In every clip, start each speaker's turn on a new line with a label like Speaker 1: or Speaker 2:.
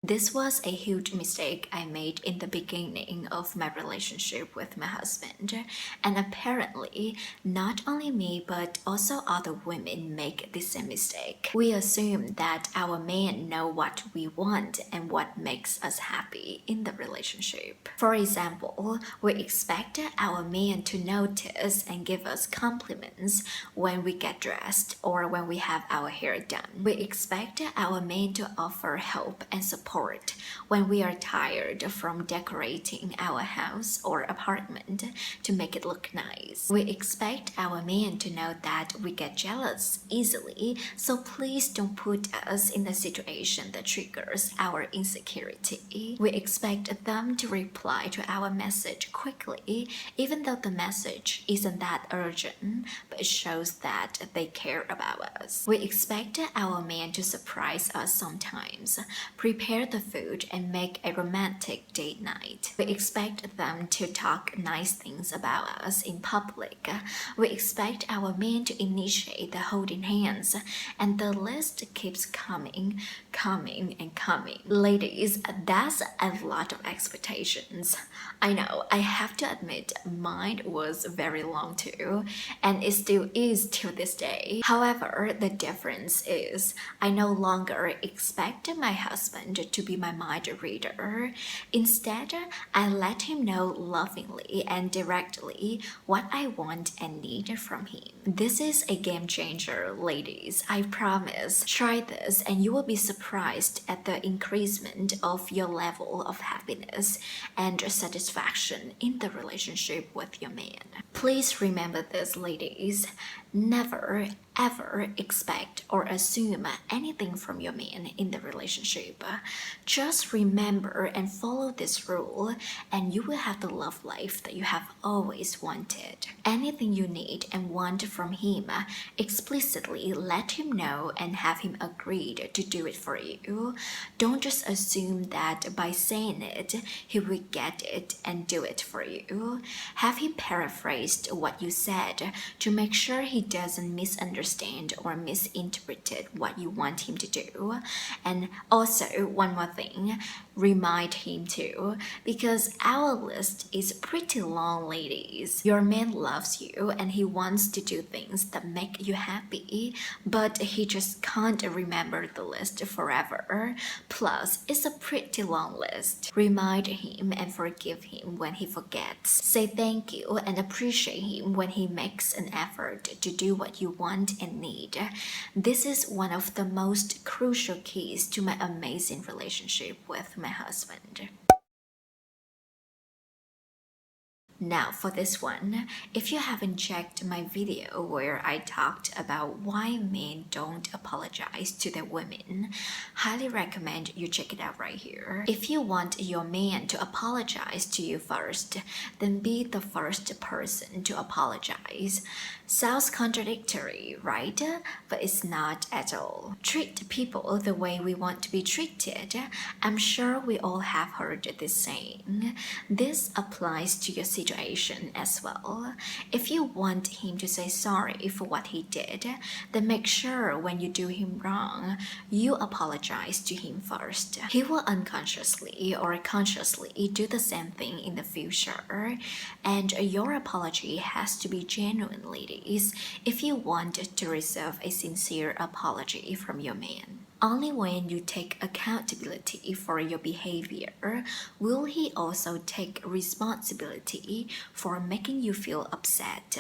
Speaker 1: This was a huge mistake I made in the beginning of my relationship with my husband, and apparently not only me but also other women make the same mistake. We assume that our men know what we want and what makes us happy in the relationship. For example, we expect our man to notice and give us compliments when we get dressed or when we have our hair done. We expect our man to offer help and support when we are tired from decorating our house or apartment to make it look nice. We expect our man to know that we get jealous easily, so please don't put us in a situation that triggers our insecurity. We expect them to reply to our message quickly, even though the message isn't that urgent, but it shows that they care about us. We expect our man to surprise us sometimes, prepare the food and make a romantic date night. We expect them to talk nice things about us in public. We expect our men to initiate the holding hands, and the list keeps coming and coming. Ladies, that's a lot of expectations. I know, I have to admit, mine was very long too, and it still is to this day. However, the difference is I no longer expect my husband to be my mind reader. Instead, I let him know lovingly and directly what I want and need from him. This is a game changer, ladies. I promise. Try this and you will be surprised at the increasement of your level of happiness and satisfaction in the relationship with your man. Please remember this, ladies. Never ever expect or assume anything from your man in the relationship. Just remember and follow this rule, and you will have the love life that you have always wanted. Anything you need and want from him, explicitly let him know and have him agreed to do it for you. Don't just assume that by saying it, he will get it and do it for you. Have him paraphrase what you said to make sure he doesn't misunderstand or misinterpret what you want him to do. And also, one more thing, remind him too, because our list is pretty long, ladies. Your man loves you and he wants to do things that make you happy, but he just can't remember the list forever. Plus, it's a pretty long list. Remind him and forgive him when he forgets. Say thank you and appreciate him when he makes an effort to do what you want and need. This is one of the most crucial keys to my amazing relationship with my husband. Now for this one, if you haven't checked my video where I talked about why men don't apologize to their women, highly recommend you check it out right here. If you want your man to apologize to you first, then be the first person to apologize. Sounds contradictory, right? But it's not at all. Treat people the way we want to be treated. I'm sure we all have heard this saying. This applies to your situation as well. If you want him to say sorry for what he did, then make sure when you do him wrong, you apologize to him first. He will unconsciously or consciously do the same thing in the future, and your apology has to be genuine, ladies, if you want to receive a sincere apology from your man. Only when you take accountability for your behavior will he also take responsibility for making you feel upset.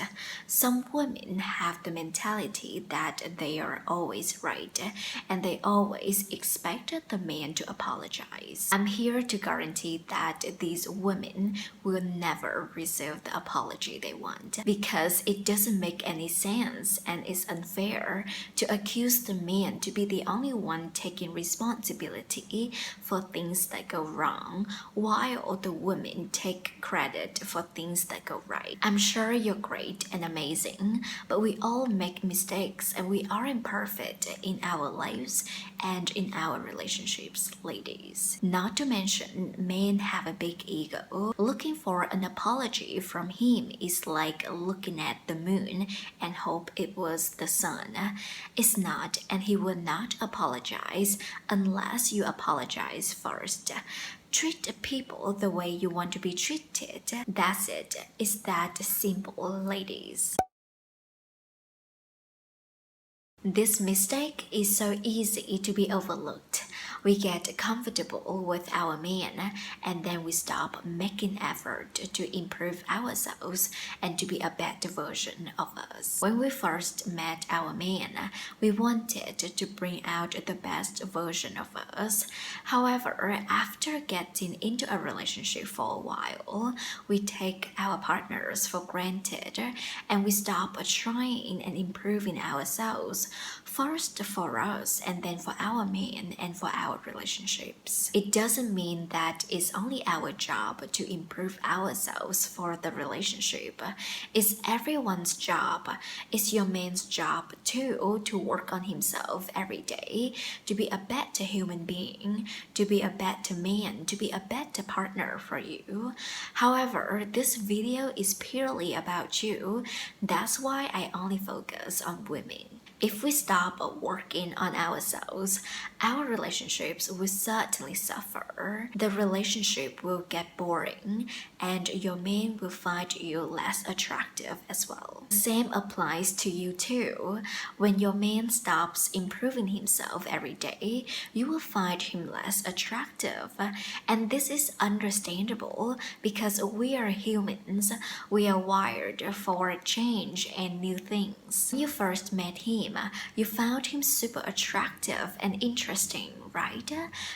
Speaker 1: Some women have the mentality that they are always right and they always expect the man to apologize. I'm here to guarantee that these women will never receive the apology they want, because it doesn't make any sense and it's unfair to accuse the man to be the only one taking responsibility for things that go wrong, while the women take credit for things that go right. I'm sure you're great and amazing, but we all make mistakes and we are imperfect in our lives and in our relationships, ladies. Not to mention, men have a big ego. Looking for an apology from him is like looking at the moon and hope it was the sun. It's not, and he will not apologize apologize unless you apologize first. Treat people the way you want to be treated. That's it. It's that simple, ladies. This mistake is so easy to be overlooked. We get comfortable with our man and then we stop making effort to improve ourselves and to be a better version of us. When we first met our man, we wanted to bring out the best version of us. However, after getting into a relationship for a while, we take our partners for granted and we stop trying and improving ourselves, first for us and then for our man and for our relationships. It doesn't mean that it's only our job to improve ourselves for the relationship. It's everyone's job. It's your man's job too to work on himself every day, to be a better human being, to be a better man, to be a better partner for you. However, this video is purely about you. That's why I only focus on women. If we stop working on ourselves, our relationships will certainly suffer. The relationship will get boring and your man will find you less attractive as well. The same applies to you too. When your man stops improving himself every day, you will find him less attractive. And this is understandable because we are humans. We are wired for change and new things. When you first met him, you found him super attractive and interesting, right?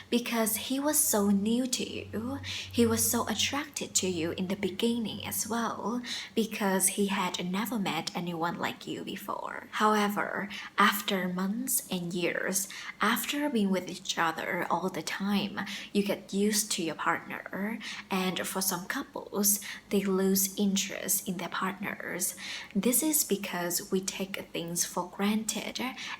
Speaker 1: Because he was so new to you. He was so attracted to you in the beginning as well, because he had never met anyone like you before. However, after months and years, after being with each other all the time, you get used to your partner, and for some couples, they lose interest in their partners. This is because we take things for granted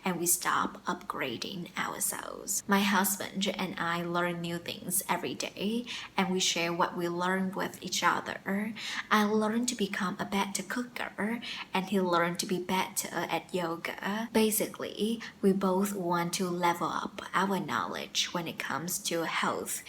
Speaker 1: and we stop upgrading ourselves. My husband and I learn new things every day and we share what we learn with each other. I learned to become a better cooker and he learned to be better at yoga. Basically, we both want to level up our knowledge when it comes to health,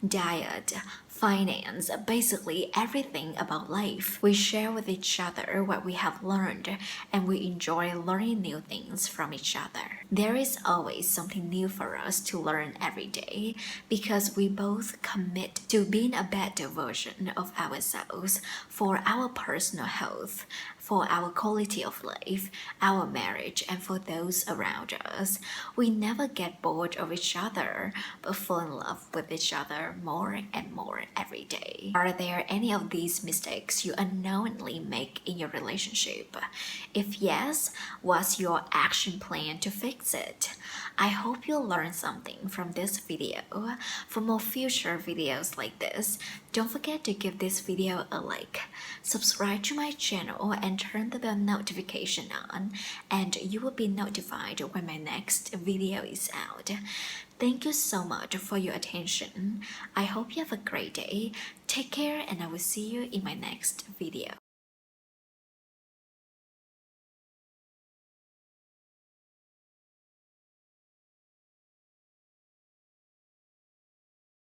Speaker 1: diet, finance, basically everything about life. We share with each other what we have learned and we enjoy learning new things from each other. There is always something new for us to learn every day because we both commit to being a better version of ourselves for our personal health, for our quality of life, our marriage, and for those around us. We never get bored of each other, but fall in love with each other more and more every day. Are there any of these mistakes you unknowingly make in your relationship? If yes, what's your action plan to fix it? I hope you'll learn something from this video. For more future videos like this, don't forget to give this video a like, subscribe to my channel and turn the bell notification on, and you will be notified when my next video is out. Thank you so much for your attention. I hope you have a great day. Take care and I will see you in my next video.